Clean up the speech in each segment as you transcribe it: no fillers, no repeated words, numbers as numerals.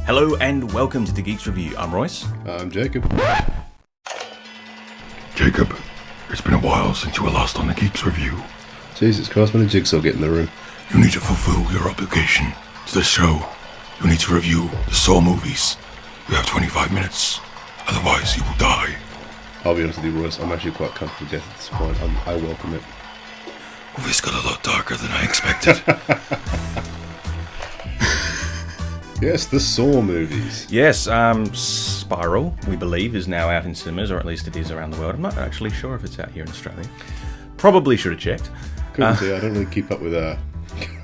Hello and welcome to the Geeks Review. I'm Royce. I'm Jacob. Jacob, it's been a while since you were last on the Geeks Review. Jesus Christ, when did Jigsaw get in the room? You need to fulfill your obligation to the show. You need to review the Saw movies. You have 25 minutes. Otherwise, you will die. I'll be honest with you, Royce, I'm actually quite comfortable with death at this point. I welcome it. Oh, this got a lot darker than I expected. Yes, the Saw movies. Yes, Spiral, we believe, is now out in cinemas, or at least it is around the world. I'm not actually sure if it's out here in Australia. Probably should have checked. Couldn't say, I don't really keep up with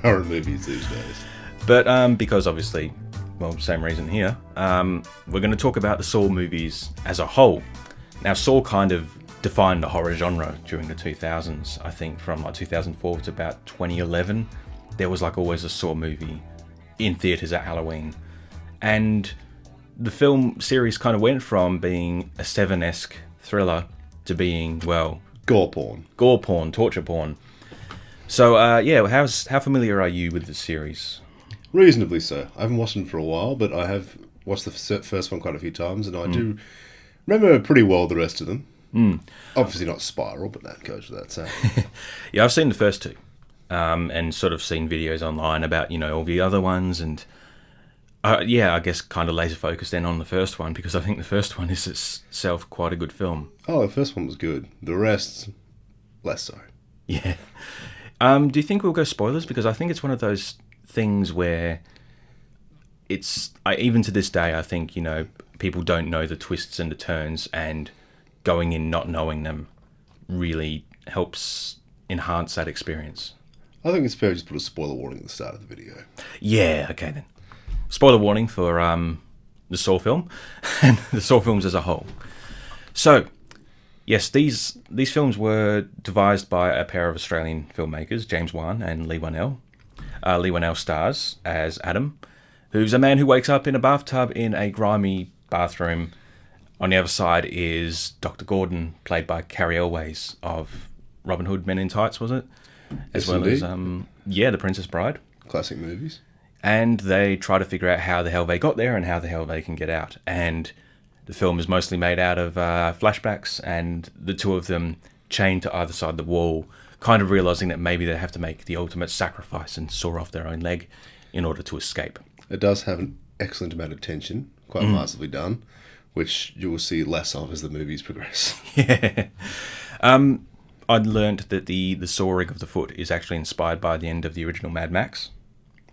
current movies these days. But because obviously, well, same reason here, we're going to talk about the Saw movies as a whole. Now, Saw kind of defined the horror genre during the 2000s. I think from like 2004 to about 2011, there was like always a Saw movie in theatres at Halloween. And the film series kind of went from being a Seven-esque thriller to being, well... Gore porn, torture porn. So, how familiar are you with the series? Reasonably so. I haven't watched them for a while, but I have watched the first one quite a few times, and I do remember pretty well the rest of them. Obviously not Spiral, but that goes without saying. Yeah, I've seen the first two, and sort of seen videos online about, all the other ones, and I guess kind of laser focused then on the first one, because I think the first one is itself quite a good film. Oh, the first one was good. The rest, less so. Yeah. Do you think we'll go spoilers? Because I think it's one of those things where even to this day, I think, people don't know the twists and the turns, and going in not knowing them really helps enhance that experience. I think it's fair to just put a spoiler warning at the start of the video. Yeah, okay then. Spoiler warning for the Saw film and the Saw films as a whole. So, yes, these films were devised by a pair of Australian filmmakers, James Wan and Lee Whannell. Lee Whannell stars as Adam, who's a man who wakes up in a bathtub in a grimy bathroom. On the other side is Dr. Gordon, played by Carrie Elways of Robin Hood Men in Tights, was it? As well as, The Princess Bride. Classic movies. And they try to figure out how the hell they got there and how the hell they can get out. And the film is mostly made out of flashbacks, and the two of them chained to either side of the wall, kind of realising that maybe they have to make the ultimate sacrifice and saw off their own leg in order to escape. It does have an excellent amount of tension, quite masterfully done, which you will see less of as the movies progress. Yeah. I'd learned that the sawing of the foot is actually inspired by the end of the original Mad Max.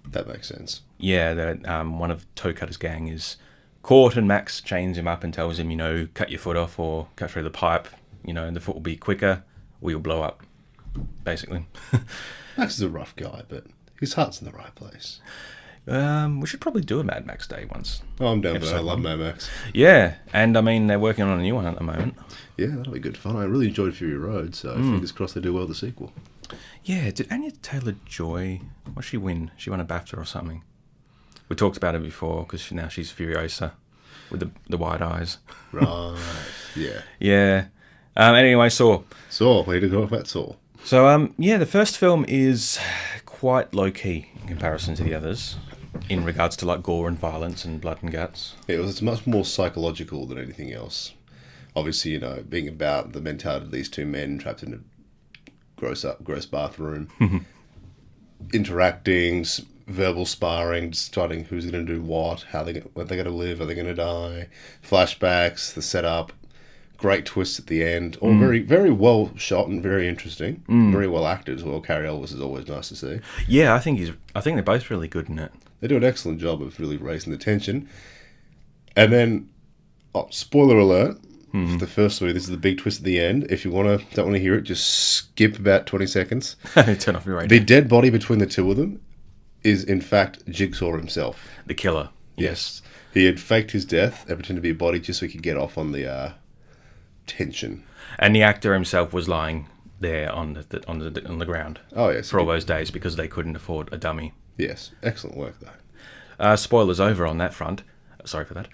That makes sense. Yeah, one of Toe Cutter's gang is caught, and Max chains him up and tells him, cut your foot off or cut through the pipe, and the foot will be quicker or you'll blow up, basically. Max is a rough guy, but his heart's in the right place. We should probably do a Mad Max Day once. Oh, I'm down for that. I love Mad Max. Yeah, and they're working on a new one at the moment. Yeah, that'll be good fun. I really enjoyed Fury Road, so fingers crossed they do well the sequel. Yeah, did Anya Taylor-Joy, what did she win? She won a BAFTA or something. We talked about her before, because now she's Furiosa with the wide eyes. Right, yeah. Yeah. Anyway, Saw. Saw, we need to talk about Saw. So, the first film is quite low-key in comparison to the others, in regards to like gore and violence and blood and guts. It's much more psychological than anything else. Obviously, being about the mentality of these two men trapped in a gross bathroom, interacting, verbal sparring, deciding who's going to do what, when they're going to live, are they going to die, flashbacks, the setup, great twists at the end, all very, very well shot and very interesting, very well acted as well. Carrie Elways is always nice to see. Yeah, I think they're both really good in it. They do an excellent job of really raising the tension. And then, spoiler alert, for the first movie, this is the big twist at the end. If you don't want to hear it, just skip about 20 seconds. Turn off your radio. The dead body between the two of them is, in fact, Jigsaw himself. The killer. Yes. He had faked his death and pretended to be a body just so he could get off on the tension. And the actor himself was lying there on the ground. Oh, yes. For all those days, because they couldn't afford a dummy. Yes. Excellent work, though. Spoilers over on that front. Sorry for that.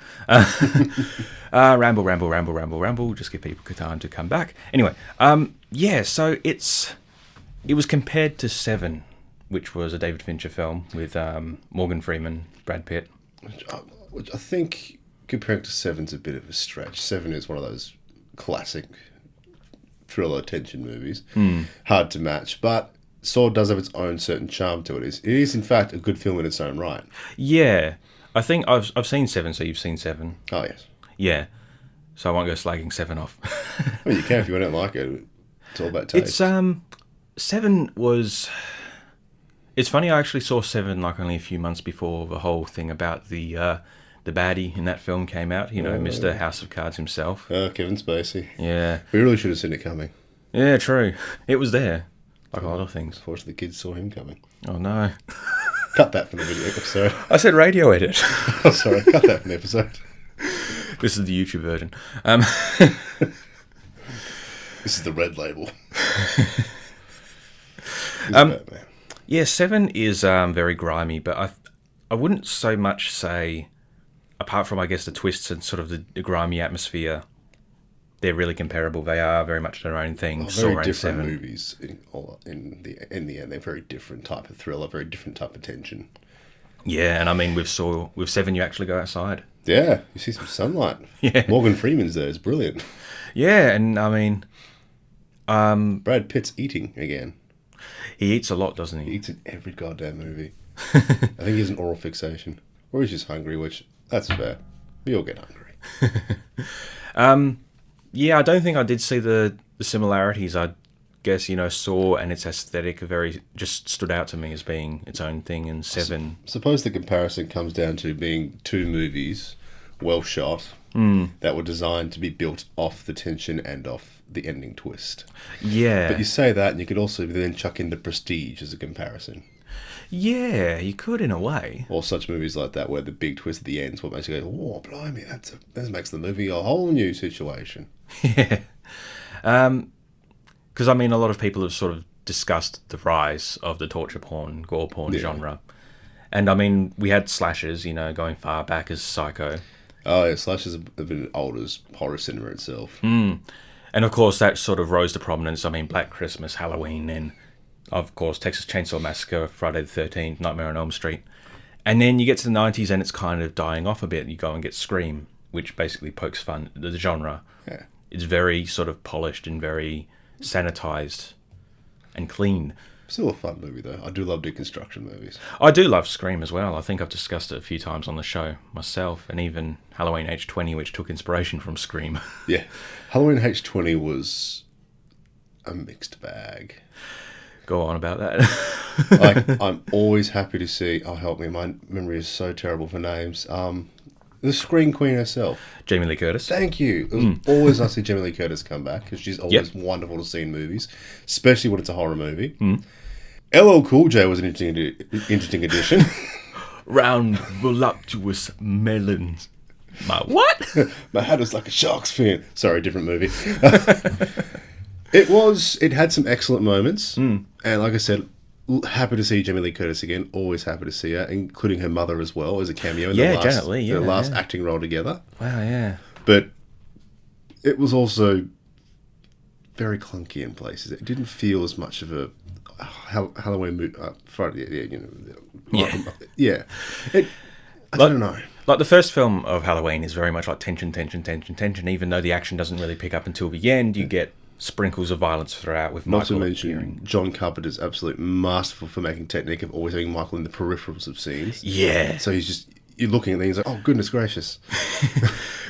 Ramble. Just give people time to come back. Anyway, so it was compared to Seven, which was a David Fincher film with Morgan Freeman, Brad Pitt. Which I think comparing to Seven's a bit of a stretch. Seven is one of those classic thriller tension movies. Hard to match, but Saw does have its own certain charm to it. It is in fact a good film in its own right. Yeah. I think I've seen Seven, so you've seen Seven. Oh, yes. Yeah. So I won't go slagging Seven off. Well, you can if you don't like it. It's all about taste. Seven was... It's funny, I actually saw Seven like only a few months before the whole thing about the baddie in that film came out. You know, Mr. House of Cards himself. Oh, Kevin Spacey. Yeah. We really should have seen it coming. Yeah, true. It was there. Like a lot of things. Unfortunately, the kids saw him coming. Oh, no. Cut that from the video episode. I said radio edit. Oh, sorry. Cut that from the episode. This is the YouTube version. This is the red label. Yeah, Seven is very grimy, but I wouldn't so much say, apart from, I guess, the twists and sort of the grimy atmosphere, they're really comparable. They are very much their own thing. Very different movies. In the end, they're very different type of thriller, very different type of tension. Yeah, and I mean, with Seven, you actually go outside. Yeah, you see some sunlight. Yeah. Morgan Freeman's there. It's brilliant. Yeah, and I mean... Brad Pitt's eating again. He eats a lot, doesn't he? He eats in every goddamn movie. I think he has an oral fixation. Or he's just hungry, which, that's fair. We all get hungry. Yeah, I don't think I did see the similarities. I guess, Saw and its aesthetic just stood out to me as being its own thing, and Seven... Suppose the comparison comes down to being two movies, well shot, that were designed to be built off the tension and off the ending twist. Yeah. But you say that, and you could also then chuck in the Prestige as a comparison. Yeah, you could in a way. Or such movies like that, where the big twist at the end is what makes you go, oh, blimey, that makes the movie a whole new situation. Yeah. Because, I mean, a lot of people have sort of discussed the rise of the torture porn, gore porn genre. And, I mean, we had slashers, going far back as Psycho. Oh, yeah, slashers have been old as horror cinema itself. And, of course, that sort of rose to prominence. I mean, Black Christmas, Halloween, and, of course, Texas Chainsaw Massacre, Friday the 13th, Nightmare on Elm Street. And then you get to the 90s and it's kind of dying off a bit. You go and get Scream, which basically pokes fun at the genre. Yeah. It's very sort of polished and very sanitized and clean. Still a fun movie, though. I do love deconstruction movies. I do love Scream as well. I think I've discussed it a few times on the show myself, and even Halloween H20, which took inspiration from Scream. Yeah. Halloween H20 was a mixed bag. Go on about that. I'm always happy to see... Oh, help me. My memory is so terrible for names. The Scream Queen herself. Jamie Lee Curtis. Thank you. It was always nice to see Jamie Lee Curtis come back, because she's always wonderful to see in movies, especially when it's a horror movie. LL Cool J was an interesting addition. Round voluptuous melons. My what? My hat is like a shark's fin. Sorry, different movie. It had some excellent moments. And like I said, happy to see Jamie Lee Curtis again. Always happy to see her, including her mother as well as a cameo in the last acting role together. Wow, yeah. But it was also very clunky in places. It didn't feel as much of a Halloween movie. Friday, yeah. I don't know. Like the first film of Halloween is very much like tension, even though the action doesn't really pick up until the end. You get sprinkles of violence throughout with Michael. Not to mention, John Carpenter's absolute masterful for making technique of always having Michael in the peripherals of scenes. Yeah. So you're looking at things like, oh, goodness gracious.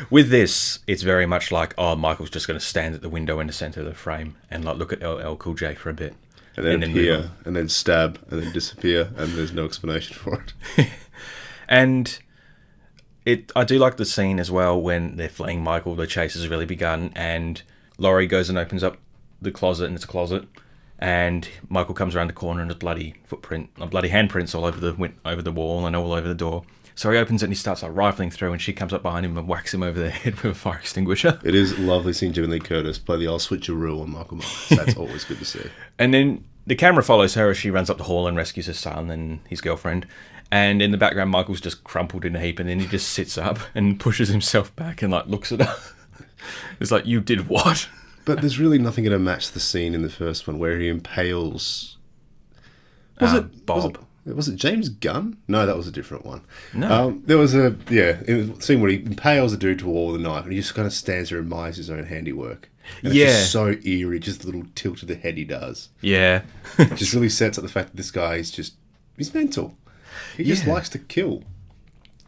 With this, it's very much like, oh, Michael's just going to stand at the window in the centre of the frame and like look at LL Cool J for a bit. And then appear, and then stab, and then disappear, and there's no explanation for it. And I do like the scene as well when they're fleeing Michael, the chase has really begun, and Laurie goes and opens up the closet, and it's a closet, and Michael comes around the corner and a bloody handprints all over the wall and all over the door. So he opens it and he starts like rifling through, and she comes up behind him and whacks him over the head with a fire extinguisher. It is lovely seeing Jamie Lee Curtis play the old switcheroo on Michael Myers. That's always good to see. And then the camera follows her as she runs up the hall and rescues her son and his girlfriend. And in the background, Michael's just crumpled in a heap, and then he just sits up and pushes himself back and like looks at her. It's like, you did what? But there's really nothing going to match the scene in the first one where he impales... Was it Bob? Was it James Gunn? No, that was a different one. No. There was a scene where he impales a dude to a wall with a knife, and he just kind of stands there and admires his own handiwork. And it's just so eerie, just the little tilt of the head he does. Yeah. Just really sets up the fact that this guy is he's mental. He just likes to kill.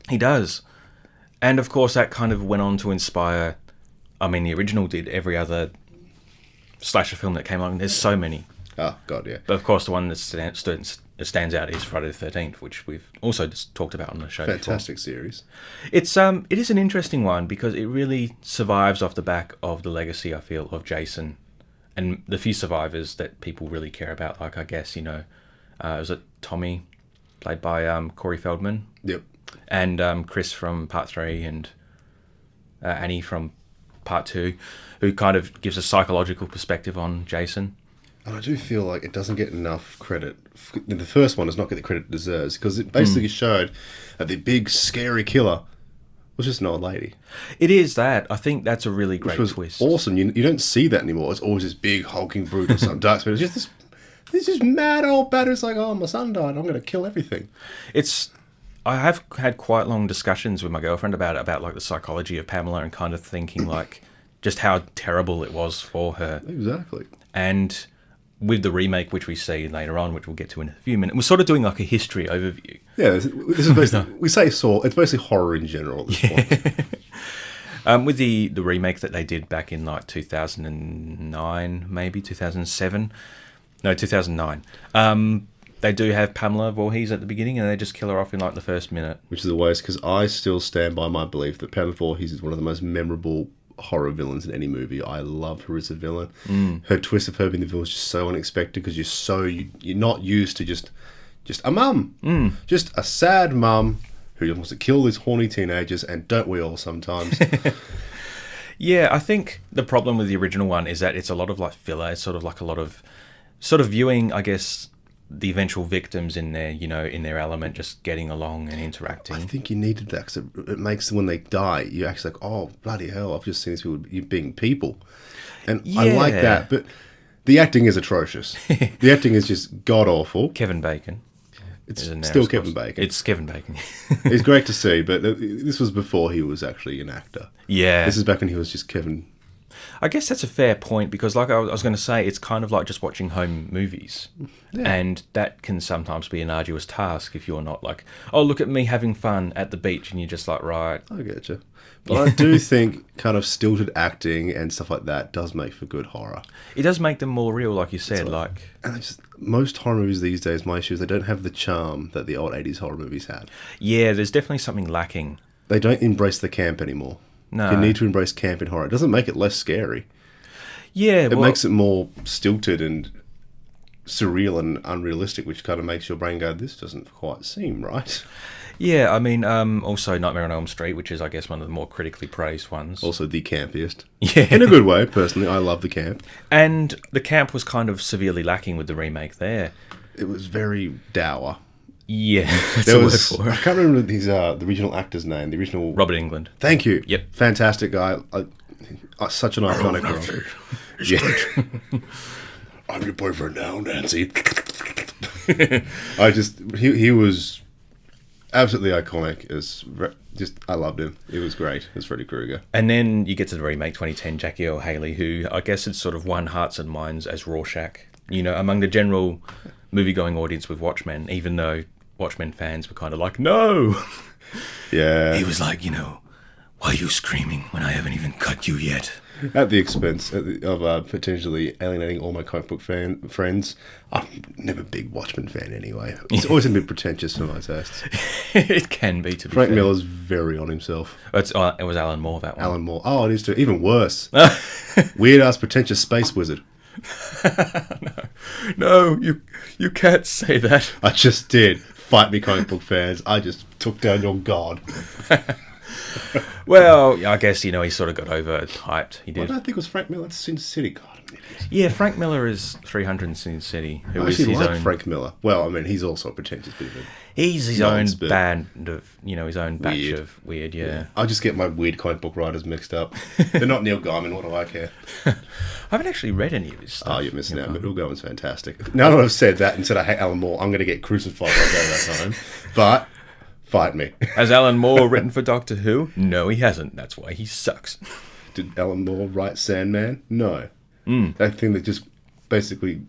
He does. And of course that kind of went on to inspire, I mean the original did, every other slasher film that came along. There's so many. Oh, God, yeah. But of course the one that stands out is Friday the 13th, which we've also just talked about on the show Fantastic series. It is an interesting one because it really survives off the back of the legacy, I feel, of Jason and the few survivors that people really care about. Like, I guess, was it Tommy, played by Corey Feldman? Yep. And Chris from Part 3 and Annie from Part 2, who kind of gives a psychological perspective on Jason. And I do feel like it doesn't get enough credit. The first one does not get the credit it deserves because it basically showed that the big, scary killer was just an old lady. It is that. I think that's a really great twist. Awesome. You don't see that anymore. It's always this big, hulking brute or something dark. But it's just this mad old bat who's like, oh, my son died. I'm going to kill everything. I have had quite long discussions with my girlfriend about like the psychology of Pamela and kind of thinking like just how terrible it was for her. Exactly. And with the remake, which we see later on, which we'll get to in a few minutes, we're sort of doing like a history overview. Yeah, this is basically, we say Saw, it's basically horror in general at this point. With the remake that they did back in like 2009, maybe 2007. No, 2009. They do have Pamela Voorhees at the beginning, and they just kill her off in like the first minute. Which is the worst, because I still stand by my belief that Pamela Voorhees is one of the most memorable horror villains in any movie. I love her as a villain. Her twist of her being the villain is just so unexpected because you're not used to just a mum, just a sad mum who wants to kill these horny teenagers, and don't we all sometimes? Yeah, I think the problem with the original one is that it's a lot of like filler. It's sort of like a lot of viewing, I guess, the eventual victims in their, in their element, just getting along and interacting. I think you needed that because it makes when they die, you're actually like, oh, bloody hell, I've just seen these people being people. And I like that, but the acting is atrocious. The acting is just god-awful. Kevin Bacon. It's still Kevin Bacon. It's Kevin Bacon. It's great to see, but this was before he was actually an actor. Yeah. This is back when he was just Kevin. I guess that's a fair point because, like I was going to say, it's kind of like just watching home movies. Yeah. And that can sometimes be an arduous task if you're not like, oh, look at me having fun at the beach, and you're just like, right. I get you. But I do think kind of stilted acting and stuff like that does make for good horror. It does make them more real, like you said. And most horror movies these days, my issue is they don't have the charm that the old 80s horror movies had. Yeah, there's definitely something lacking. They don't embrace the camp anymore. No. You need to embrace camp in horror. It doesn't make it less scary. Yeah, it makes it more stilted and surreal and unrealistic, which kind of makes your brain go, this doesn't quite seem right. Yeah, I mean, also Nightmare on Elm Street, which is, I guess, one of the more critically praised ones. Also the campiest. Yeah. In a good way, personally. I love the camp. And the camp was kind of severely lacking with the remake there. It was very dour. Yeah, that's a word for it. I can't remember the original actor's name. The original... Robert Englund. Thank you. Yep. Fantastic guy. Such an iconic role. Yeah. I'm your boyfriend now, Nancy. He was absolutely iconic. I loved him. It was great. It was Freddy Krueger. And then you get to the remake 2010, Jackie Earle Haley, who I guess had sort of won hearts and minds as Rorschach. Among the general movie-going audience with Watchmen, even though Watchmen fans were kind of like, no! Yeah. He was like, why are you screaming when I haven't even cut you yet? At the expense of potentially alienating all my comic book friends. I'm never a big Watchmen fan anyway. It's always a bit pretentious for my tastes. It can be, to be Frank fair. Miller's very on himself. It was Alan Moore, that one. Alan Moore. Oh, it is too. Even worse. Weird-ass pretentious space wizard. No, you can't say that. I just did. Fight me, comic book fans. I just took down your god. Well, I guess, he sort of got overhyped. He I did. don't think it was Frank Miller. That's Sin City. God, I'm an idiot. Yeah, Frank Miller is 300 in Sin City, who I is actually his like own... Frank Miller. Well, I mean, he's also a pretentious bit of a... He's his own nonce, but- band of, his own batch Weird. of weird, yeah. I just get my weird comic book writers mixed up. They're not Neil Gaiman. What do I care? I haven't actually read any of his stuff. Oh, you're missing out. But Neil Gaiman's fantastic. Now that I've said that and said I hate Alan Moore, I'm going to get crucified when I go that time. But fight me. Has Alan Moore written for Doctor Who? No, he hasn't. That's why he sucks. Did Alan Moore write Sandman? No. That thing that just basically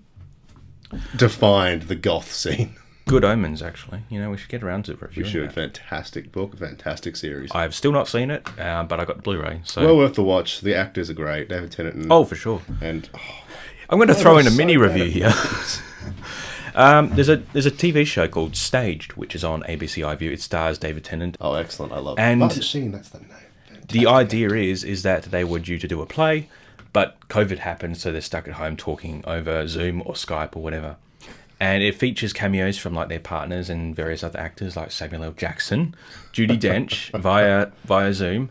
defined the goth scene. Good Omens, actually. We should get around to We reviewing should. that. Fantastic book, fantastic series. I've still not seen it, but I got the Blu-ray, so... Well worth the watch. The actors are great. David Tennant and... Oh, for sure. And... I'm going to throw in a so mini bad review at here. There's a TV show called Staged, which is on ABC iView. It stars David Tennant. Oh, excellent. I love it. And- Martin Sheen, that's the name. Fantastic. The idea is that they were due to do a play, but COVID happened, so they're stuck at home talking over Zoom or Skype or whatever. And it features cameos from like their partners and various other actors like Samuel L. Jackson, Judi Dench via Zoom.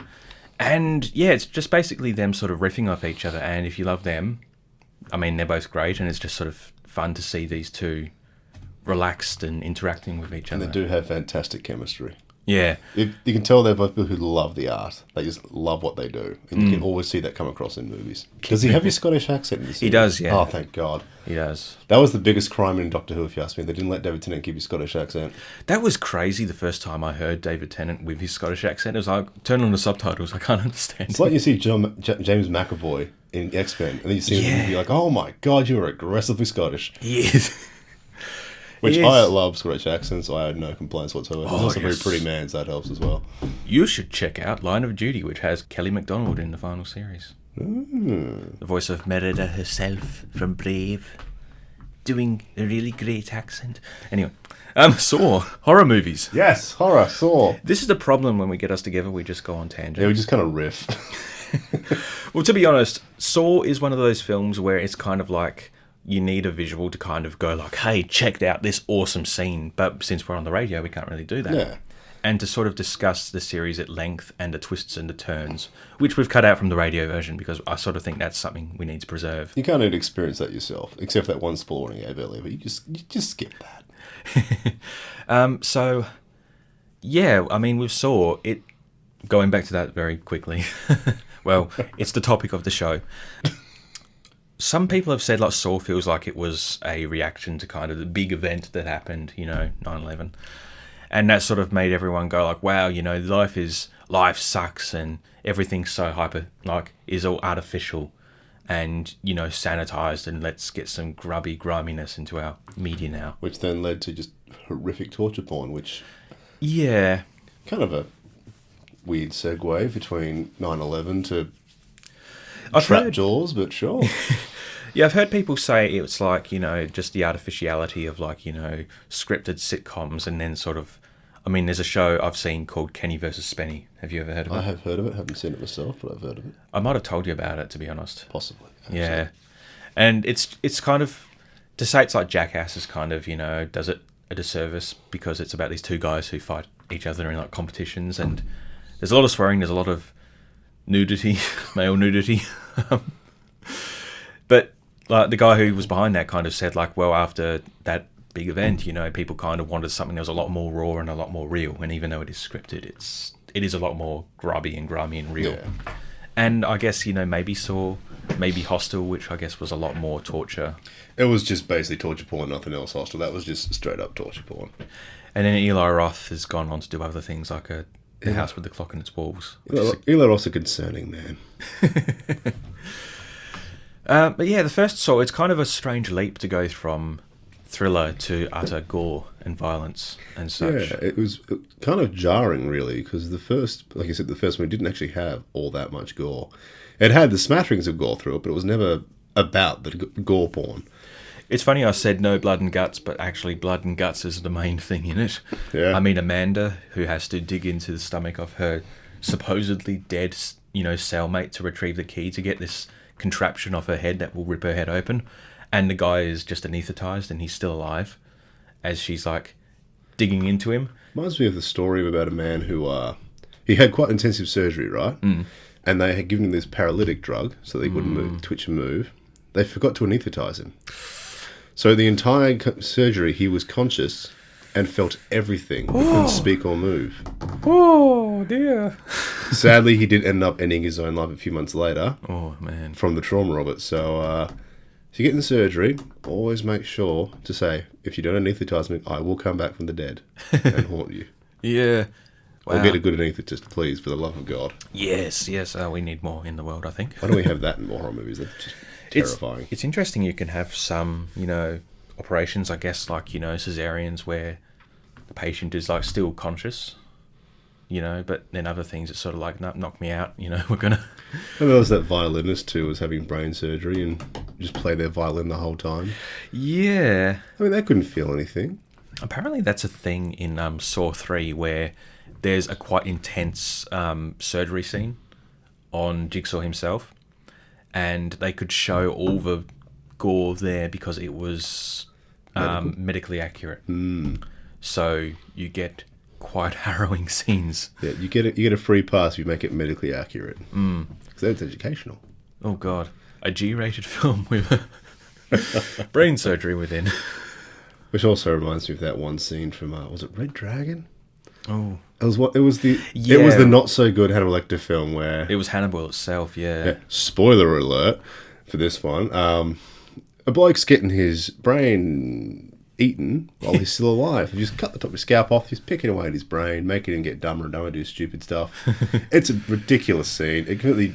And yeah, it's just basically them sort of riffing off each other. And if you love them, I mean, they're both great, and it's just sort of fun to see these two relaxed and interacting with each And other. they do have fantastic chemistry. Yeah. You can tell they're both people who love the art. They just love what they do. And you can always see that come across in movies. Does he have his Scottish accent in this? He does, yeah. Oh, thank God. He does. That was the biggest crime in Doctor Who, if you ask me. They didn't let David Tennant keep his Scottish accent. That was crazy the first time I heard David Tennant with his Scottish accent. It was like, turn on the subtitles, I can't understand. It's like you see James McAvoy in X-Men, and then you see him and be like, oh my God, you're aggressively Scottish. He is. Which He is. I love Scottish accents, so I had no complaints whatsoever. He's also a very yes. pretty man, so that helps as well. You should check out Line of Duty, which has Kelly MacDonald in the final series. The voice of Merida herself from Brave, doing a really great accent. Anyway, Saw, horror movies. Yes, horror, Saw. This is the problem when we get us together, we just go on tangents. Yeah, we just kind of riff. Well, to be honest, Saw is one of those films where it's kind of like you need a visual to kind of go like, hey, check out this awesome scene. But since we're on the radio, we can't really do that. Yeah. And to sort of discuss the series at length and the twists and the turns, which we've cut out from the radio version because I sort of think that's something we need to preserve. You can't even experience that yourself, except that one spoiler warning I gave earlier, but you just skip that. So, yeah, I mean, with Saw, going back to that very quickly, well, it's the topic of the show. Some people have said like Saw feels like it was a reaction to kind of the big event that happened, 9/11. And that sort of made everyone go like, wow, life sucks and everything's so is all artificial and, sanitized, and let's get some grubby griminess into our media now. Which then led to just horrific torture porn, which Yeah. kind of a weird segue between 9/11 to I've Trap heard- Jaws, but sure. Yeah, I've heard people say it's like, just the artificiality of like, scripted sitcoms, and then sort of, I mean, there's a show I've seen called Kenny versus Spenny. Have you ever heard of it? I have heard of it, haven't seen it myself, but I've heard of it. I might have told you about it, to be honest. Possibly. Yeah. And it's kind of, to say it's like Jackass is kind of, does it a disservice because it's about these two guys who fight each other in like competitions, and there's a lot of swearing, there's a lot of nudity, male nudity. But like the guy who was behind that kind of said like, well, after that big event, people kind of wanted something that was a lot more raw and a lot more real. And even though it is scripted, it is a lot more grubby and grimy and real. Yeah. And I guess, maybe maybe Hostel, which I guess was a lot more torture. It was just basically torture porn, nothing else. Hostel. That was just straight up torture porn. And then Eli Roth has gone on to do other things like The House with the Clock in its Walls. Eli Roth's a concerning man. But yeah, the first Saw, it's kind of a strange leap to go from thriller to utter gore and violence and such. Yeah, it was kind of jarring, really, because the first one didn't actually have all that much gore. It had the smatterings of gore through it, but it was never about the gore porn. It's funny I said no blood and guts, but actually blood and guts is the main thing in it. Yeah. I mean, Amanda, who has to dig into the stomach of her supposedly dead, cellmate to retrieve the key to get this contraption off her head that will rip her head open, and the guy is just anaesthetized and he's still alive as she's like digging into him. Reminds me of the story about a man who He had quite intensive surgery, right? And they had given him this paralytic drug so that he wouldn't move, twitch and move. They forgot to anaesthetize him. So the entire surgery, he was conscious and felt everything. He couldn't speak or move. Oh, dear. Sadly, he did end up ending his own life a few months later. Oh, man. From the trauma of it. So if you get in the surgery, always make sure to say, if you don't anaesthetize me, I will come back from the dead and haunt you. Yeah. Wow. Or get a good anaesthetist, please, for the love of God. Yes. We need more in the world, I think. Why don't we have that in more horror movies? That's just terrifying. It's interesting you can have some, operations, I guess, like, cesareans where the patient is, like, still conscious, but then other things, it's sort of like, knock me out, we're going to... And there was that violinist who was having brain surgery and just play their violin the whole time. Yeah. I mean, they couldn't feel anything. Apparently that's a thing in Saw 3 where there's a quite intense surgery scene on Jigsaw himself, and they could show all the gore there because it was medically accurate. So you get quite harrowing scenes. Yeah, you get a free pass if you make it medically accurate. Because that's educational. Oh God, a G-rated film with brain surgery within. Which also reminds me of that one scene from was it Red Dragon? Oh, it was the not so good Hannibal Lecter film where it was Hannibal itself. Yeah. Spoiler alert for this one. A bloke's getting his brain eaten while he's still alive. You just cut the top of his scalp off, just picking away at his brain, making him get dumber and dumber, do stupid stuff. It's a ridiculous scene. It completely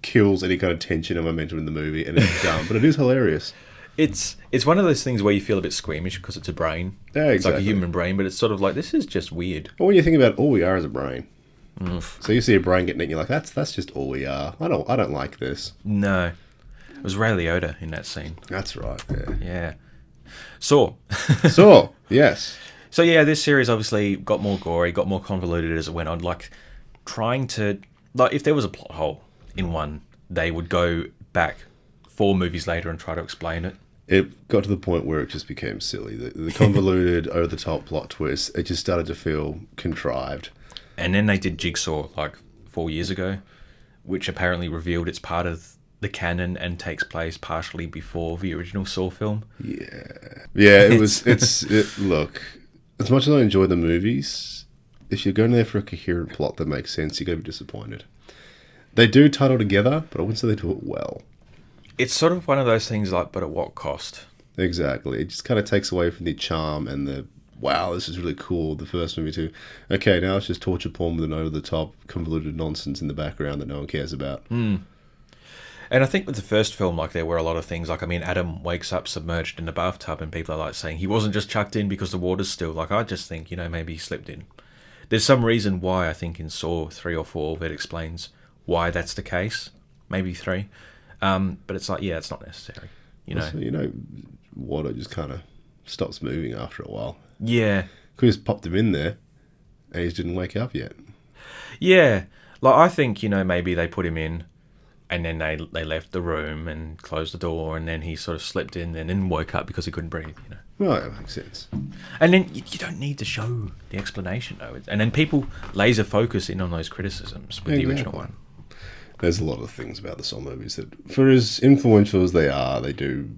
kills any kind of tension and momentum in the movie, and it's dumb, but it is hilarious. It's one of those things where you feel a bit squeamish because it's a brain. Yeah, exactly. It's like a human brain, but it's sort of like, this is just weird. Well, when you think about it, all we are is a brain. So you see a brain getting eaten, you're like, that's just all we are. I don't like this. No. It was Ray Liotta in that scene. That's right, yeah. Yeah. Saw, yes. So yeah, this series obviously got more gory, got more convoluted as it went on. Like, trying to... Like, if there was a plot hole in one, they would go back 4 movies later and try to explain it. It got to the point where it just became silly. The convoluted, over-the-top plot twist, it just started to feel contrived. And then they did Jigsaw, like, 4 years ago, which apparently revealed it's part of the canon and takes place partially before the original Saw film. Yeah, look, as much as I enjoy the movies, if you're going there for a coherent plot that makes sense, you're going to be disappointed. They do tie it all together, but I wouldn't say they do it well. It's sort of one of those things like, but at what cost? Exactly. It just kind of takes away from the charm and the, wow, this is really cool, the first movie too. Okay, now it's just torture porn with an over-the-top, convoluted nonsense in the background that no one cares about. And I think with the first film, like, there were a lot of things, like, I mean, Adam wakes up submerged in the bathtub and people are, like, saying he wasn't just chucked in because the water's still. Like, I just think, maybe he slipped in. There's some reason why, I think, in Saw 3 or 4 that explains why that's the case. Maybe 3. But it's like, yeah, it's not necessary, Also, water just kind of stops moving after a while. Yeah. Could just popped him in there and he just didn't wake up yet. Yeah. Like, I think, maybe they put him in and then they left the room and closed the door, and then he sort of slipped in and then woke up because he couldn't breathe, Well, that makes sense. And then you don't need to show the explanation, though. And then people laser focus in on those criticisms with the original one. There's a lot of things about the Saw movies that, for as influential as they are, they do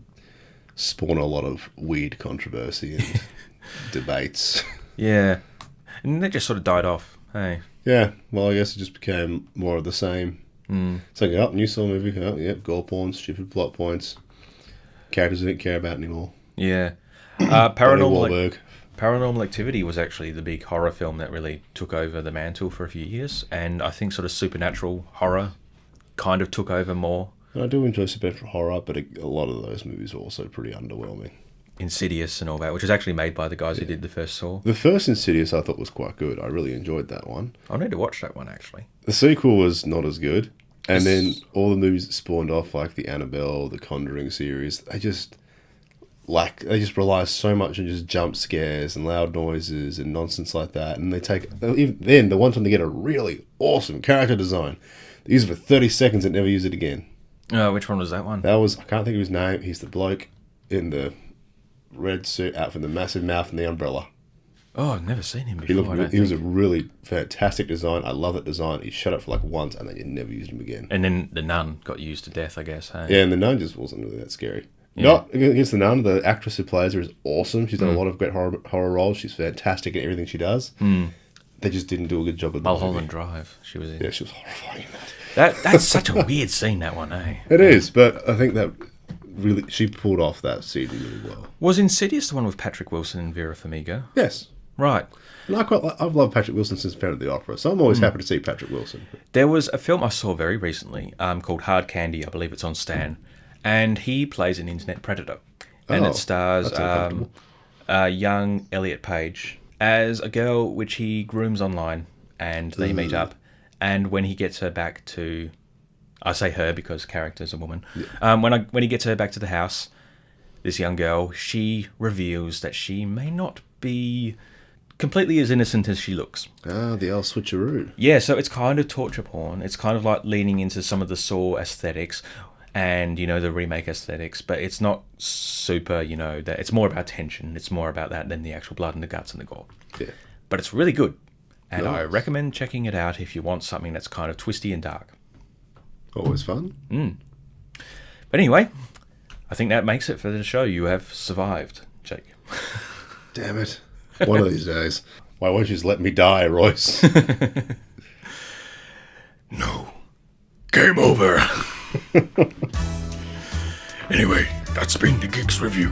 spawn a lot of weird controversy and debates. Yeah. And they just sort of died off, hey? Yeah, well, I guess it just became more of the same. It's like, new Saw movie, gore porn, stupid plot points. Characters I didn't care about anymore. Yeah. Paranormal Activity was actually the big horror film that really took over the mantle for a few years, and I think sort of supernatural horror kind of took over more. And I do enjoy supernatural horror, but a lot of those movies are also pretty underwhelming. Insidious and all that, which was actually made by the guys who did the first Saw. The first Insidious I thought was quite good. I really enjoyed that one. I need to watch that one, actually. The sequel was not as good. And then all the movies that spawned off, like the Annabelle, the Conjuring series, they just rely so much on just jump scares and loud noises and nonsense like that. And even then, the one time they get a really awesome character design, they use it for 30 seconds and never use it again. Oh, which one was that one? I can't think of his name. He's the bloke in the red suit out from the massive mouth and the umbrella. Oh, I've never seen him He before. looked. He was a really fantastic design. I love that design. He shut up for like once, and then you never used him again. And then the nun got used to death, I guess. Hey? Yeah, and the nun just wasn't really that scary. Yeah. Not against the nun. The actress who plays her is awesome. She's done a lot of great horror roles. She's fantastic in everything she does. They just didn't do a good job of the Mulholland Drive. She was in. Yeah, she was horrifying in that. That's such a weird scene. That one, eh? It is, but I think that really she pulled off that scene really well. Was Insidious the one with Patrick Wilson and Vera Farmiga? Yes. Right. And I've loved Patrick Wilson since Phantom of the Opera, so I'm always happy to see Patrick Wilson. There was a film I saw very recently called Hard Candy. I believe it's on Stan. And he plays an internet predator. And Oh, it stars that's uncomfortable. young Elliot Page as a girl which he grooms online, and they meet up. And when he gets her back to... I say her because character's a woman. Yeah. When he gets her back to the house, this young girl, she reveals that she may not be completely as innocent as she looks. Ah, the old switcheroo. Yeah, so it's kind of torture porn. It's kind of like leaning into some of the Saw aesthetics and, you know, the remake aesthetics, but it's not super, you know, that it's more about tension. It's more about that than the actual blood and the guts and the gore. Yeah. But it's really good. And I Nice. recommend checking it out if you want something that's kind of twisty and dark. Always fun. But anyway, I think that makes it for the show. You have survived, Jake. Damn it. One of these days. Why won't you just let me die, Royce? No. Game over. Anyway, that's been the Geeks Review.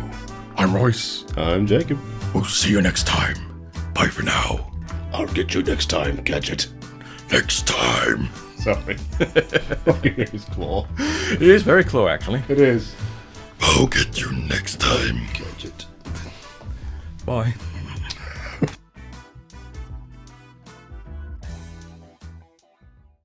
I'm Royce. I'm Jacob. We'll see you next time. Bye for now. I'll get you next time, Gadget. Next time. Sorry. His claw. It is very claw, actually. It is. I'll get you next time. Gadget. Bye.